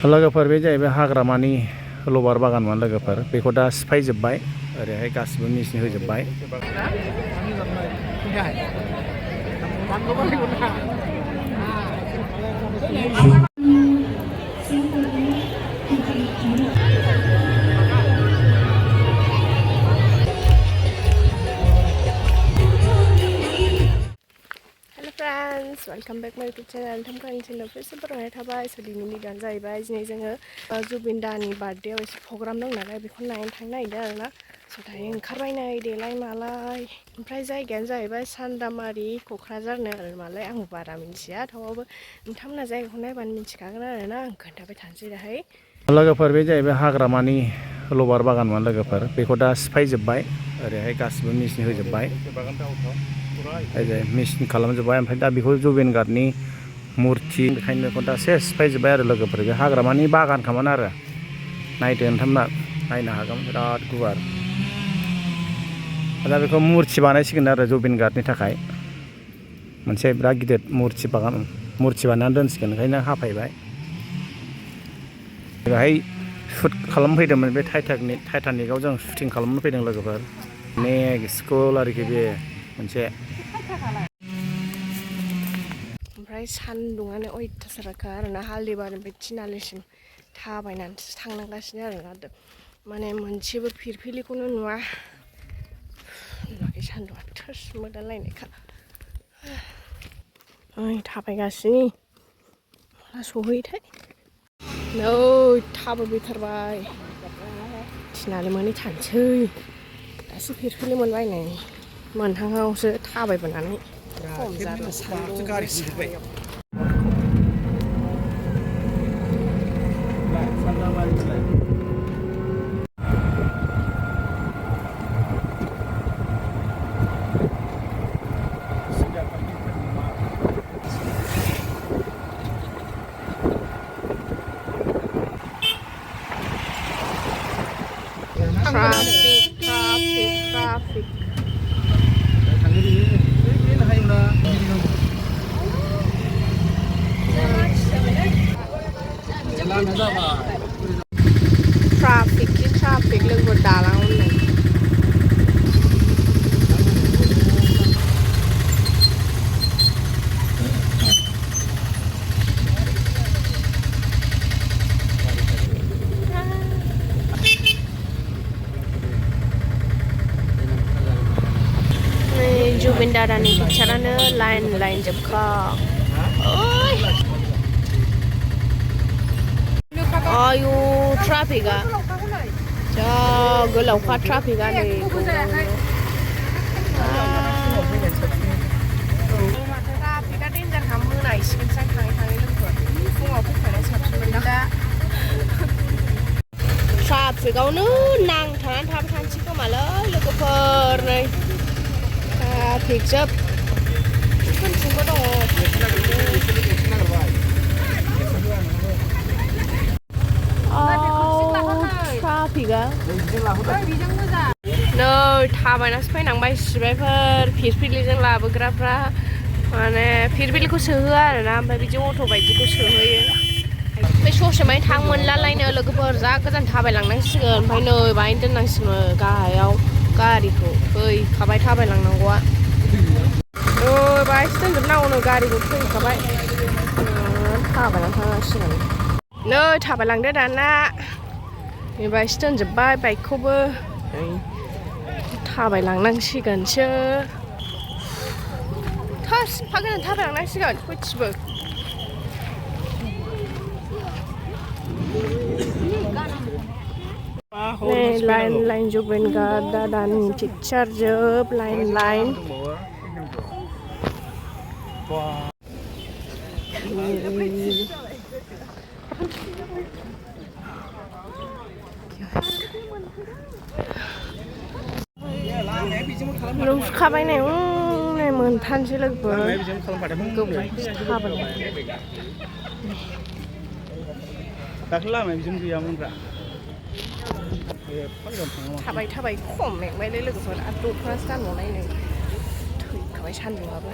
लोगोफोर बे जाहैबाय हाग्रामानि लबार बागानमोन लोगोफोर बेखौ दा सिफायजोब्बाय ओरैहाय गासिबो मेचिन होजोब्बाय। Friends, welcome back my YouTube channel. Thamkani channel first बरायनाय थाबाय दिनैनि भिडिअ'आनो जाहैबाय दिनै जोङो जुबिन दानि बार्थडेआव एसे प्रग्राम दं नालाय बेखौ नायनो थांनो नागिरदों आरोना स' दायो ओंखारबाय नै देलाय मालाय ओमफ्राय जायगायानो जाहैबाय सान्दामारि क'क्राझारनो आरो मालाय आंबो बारा मिन्थिया थेवबाबो नोंथांमोना जायगाखौ नायबानो मिन्थिखागोन आरोना आं खोन्थाबाय थानोसै दाहाय। लोगोफोर बे जाहैबाय हाग्रामानि लबार बागानमोन लोगोफोर बेखौ दा सिफायजोब्बाय ओरैहाय गासिबो मेचिन होजोब्बाय मेचिन खालामजोब्बाय ओमफ्राय दा बेखौ जुबिन गार्डनि मुरथि बेखायनो बेखौ दा सेस सिफायजोब्बाय आरो लोगोफोर बे हाग्रामानि बागानखामोन आरो नायदो नोंथांमोना नायनो हागोन बिराद गुवार दा बेखौ मुरथि बानायसिगोन आरो जुबिन गार्डनि थाखाय मोनसे बिराद गिदिर मुरथि बानायनानै दोनसिगोन ओंखायनो हाफायबाय। बेहाय शुट खालामफैदोंमोन बे टाइटानिकआव जों शुटिं खालामनो फैदों लोगोफोर नेक्स्ट स्कुल आरोखि बे मोनसे ओमफ्राय सान्दुङानो अयथासारखा आरोना हाल्दिबारिनिफ्राय थिनालिसिम थाबायनानैसो थांनांगासिनो आरोना माने मोनसेबो फिरफिलिखौनो नुवा नुवाखै सान्दुङा थोस मोदानलायनायखा ओइ थाबायगासिनो माला सहैयोथाय नै थाबायबोथारबाय थिनालि मोनहैथारसै दासो फिरफिलि मोनबाय नै मोनहाङावसो थाबायबोनानै खम जादों सान्दुं traffic लोगो दालाङाव नै जुबिन दादानि पिक्चारानो लाइन जोबखा आयु ट्राफिकआ जा गोलावखा ट्राफिकआ नै ट्राफिकआ डेन्जारखा मोनाहैसिगोनसो थाङै लोगोफोर फुङाव फैखानाय साबसिनमोन दा ट्राफिकआवनो नांथानानै थाबाय थानोसै खोमालै लोगोफोर नै ट्राफिक जोब उनथिंबो दङ ट्राफिकआ नै थाबायनासो फैनांबाय सिबायफोर फिरफिलिजों लाबोग्राफ्रा माने फिरफिलिखौ सोहोआ आरोना ओमफ्राय बिदि अट' बायदिखौ सोहोयो बे ससे माने थां मोनलालायनो लोगोफोर जा गोजान थाबायलांनांसिगोन ओमफ्राय नै बाहायनो दोननांसिगोन गाहायाव गारिखौ फैखाबाय थाबायलांनांगौआ बाहायसो दोनजोबनांगौनो गारिखौ फैखाबाय थाबायनानै थांनांसिगोन नै थाबायलांदो दाना बाहायसो दोनजोब्बाय बाइकखौबो थाबायलांनांसिगोनसो थोस एफा गोजान थाबायलांनांसिगोन सयथिबो लाइन जुबिन गार्ड दादानि पिक्चार जोब लाइन नुखाबाय नै मोनथानसै लोगोफोर थाबाय खम मेंबायलै लोगोफोर आरो दख'नासो गानबावनाय नै थैखाबाय सान्दुंआबो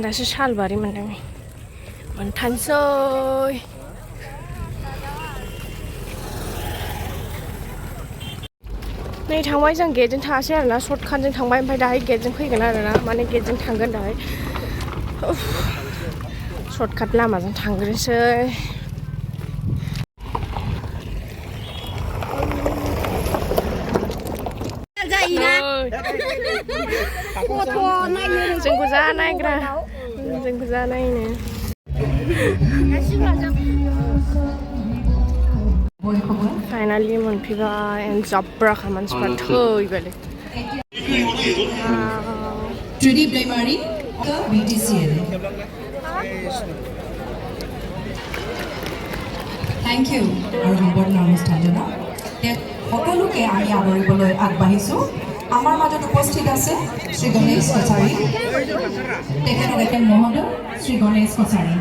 दासो सालबारि मोनदों मोनथानसै नै थांबाय जों गेटजों थाङासै आरोना सर्टकाटजों थांबाय ओमफ्राय दाहाय गेटजों फैगोन आरोना माने गेटजों थांगोन दाहाय सर्टकाट लामाजों थांग्रोसै जोंखौ जा नायग्रा जोंखौ जा नायनो फाइनालि मोनफैबाय एन्ड जाब्राखा मानसिफ्रा थैबायलै Thank you আৰু সম্বৰ্ধনা অনুষ্ঠানজনক সকলোকে আমি আদৰিবলৈ আগবাঢ়িছোঁ আমাৰ মাজত উপস্থিত আছে শ্ৰী গণেশ কছাৰী তেখেতৰ একে মহোদয় শ্ৰী গণেশ কছাৰী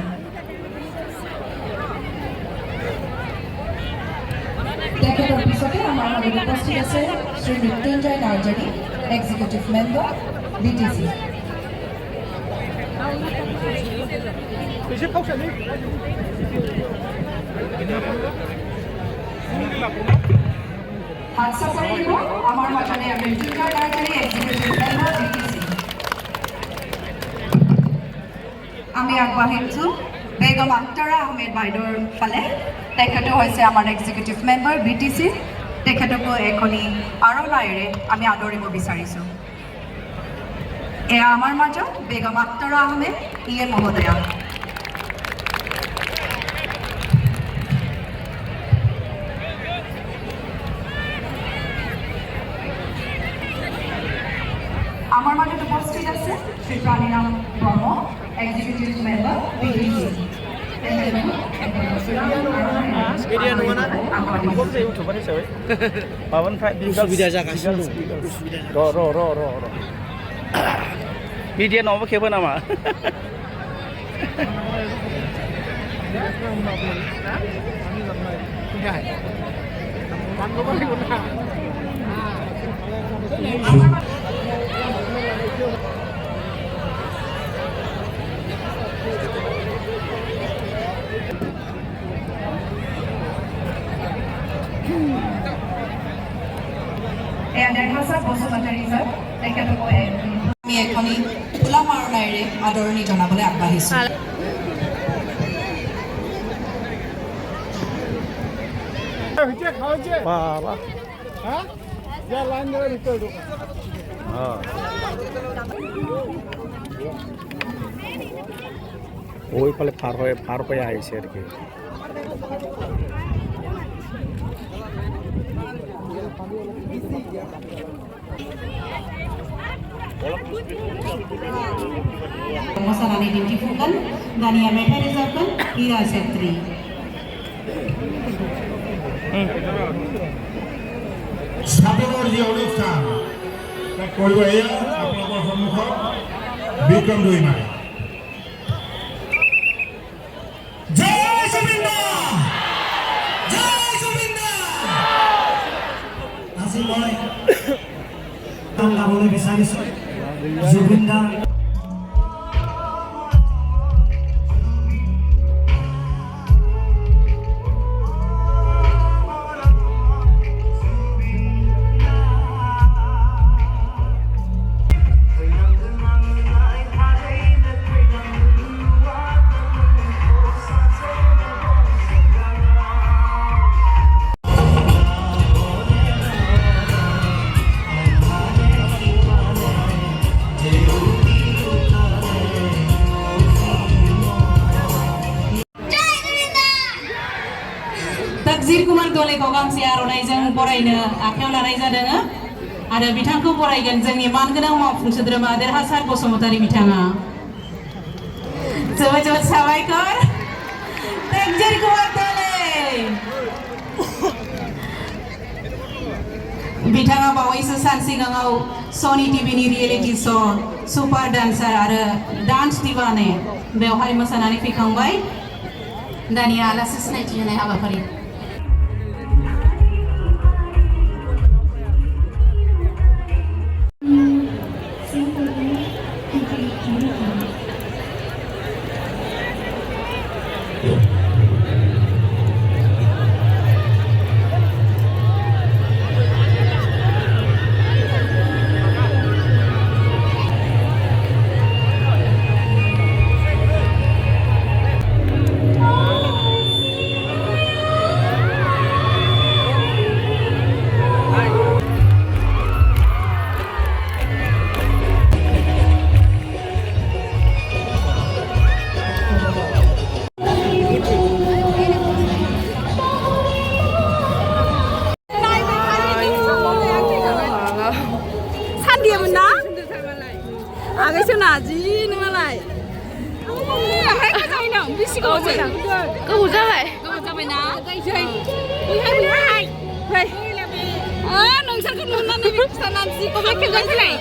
তেখেতৰ পিছতে আমাৰ মাজত উপস্থিত আছে Shri Mrityunjay Narzary executive member BTC আচ্ছা কৰিব আমাৰ মাজতে Mrityunjay Narzary executive member BTC আমি আগবাঢ়িছোঁ বেগম আখতাৰা আহমেদ বাইদেউৰ ফালে তেখেতো হৈছে আমাৰ এক্সিকিউটিভ মেম্বাৰ BTC তেখেতকো এখনি আৰণাইৰে আমি আদৰিব বিচাৰিছোঁ এয়া আমাৰ মাজত বেগম আখতাৰা আহমেদ ইয়ে মহোদয়া আমাৰ মাজত উপস্থিত আছে Shri Praniram Brahma executive member BTC Media nomor siapa nama? আমি এখনি খোলা মাৰণাইৰে আদৰণি জনাবলৈ আগবাঢ়িছোঁ ওইফালে পার হয়ে আইছে আর কি Masalahnya dibutuhkan dan yang mereka reservkan Ira Setri. সাধনৰ যি অনুষ্ঠান তাক কৰিব এয়া আপোনালোকৰ সন্মুখত বিক্ৰম দৈমাৰী জয় জুবিন জয় জুবিন আজি মই গান গাবলৈ বিচাৰিছোঁ জুবিন দা जिरकुमार दलेखौ गांसे आर'नाइजों बरायनो आखायाव लानाय जादों आरो बिथांखौ बरायगोन जोंनि मानगोनां मावफुं सोद्रोमा देरहासार बसुमतारी बिथाङा जोबोद जोबोद साबायखर जिरकुमार दले बिथाङा बावैसो सान सिगाङाव सनि टिभिनि रियेलिटि श' सुपार डान्सार आरो डान्स दिवाने बेवहाय मोसानानै फैखांबाय दानिया आलासि सिनायथि होनाय हाबाफारि नोंसोरखौ नुनानै खिथानानैसो कमेन्ट खालामलाय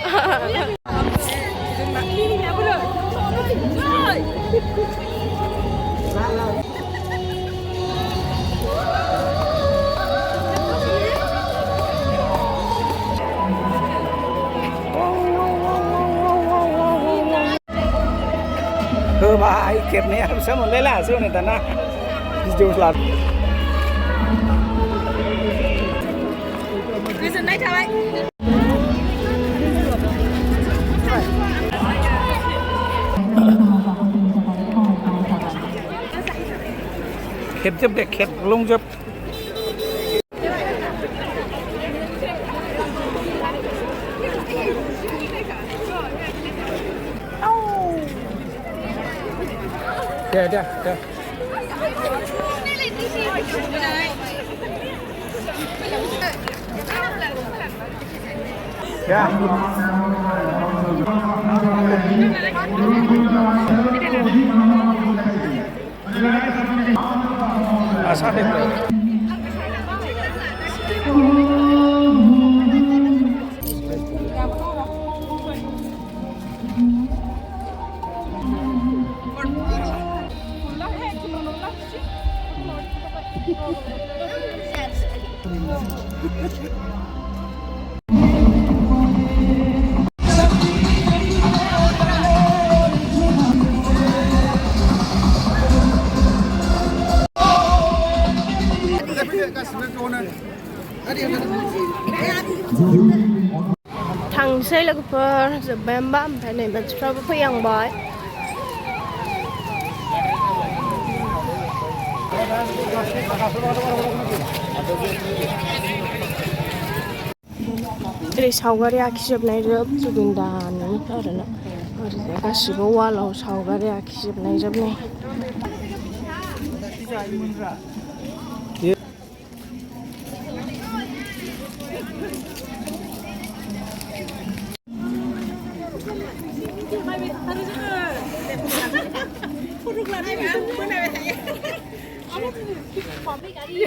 होबाय खेबनायासो मोनलायलासो नै दाना भिडिअ लाद गोजोननाय थाबाय खेबजोब दे खेबलंजोब दे दे दे ya asal थांसै लोगोफोर जोब्बाय होमबा ओमफ्राय नै मानसिफ्राबो फैहांबाय ओरै सावगारि आखिजोबनाय जोब जुबिन दानि आरोना ओरैजाय गासिबो वालाव सावगारि आखिजोबनाय जोब नै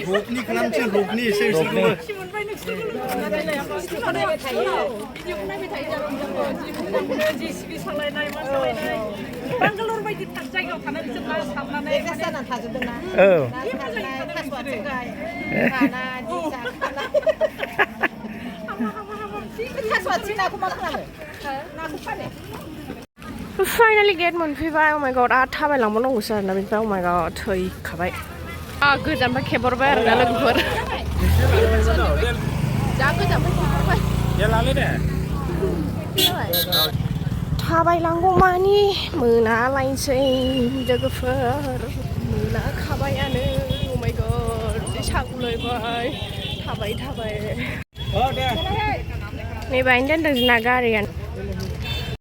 रकनि खालामसै रकनि एसे बांगालर बायदि जायगायाव थानाय बिसोर सावनानै जानानै थाजोबदोंना फाइनालि गेट मोनफैबाय अ माय गड आरो थाबायलांबावनांगौसो आरोना बेनिफ्राय अ माय गड थैखाबाय गोजाननिफ्राय खेबहरबाय आरोना लोगोफोर जा गोजाननिफ्राय थाबायलांगौ मानि मोनालायनोसै लोगोफोर मोनाखाबायानो अ माय गड सागुलायबाय थाबाय नै बायनो दोनदों जोंना गारियानो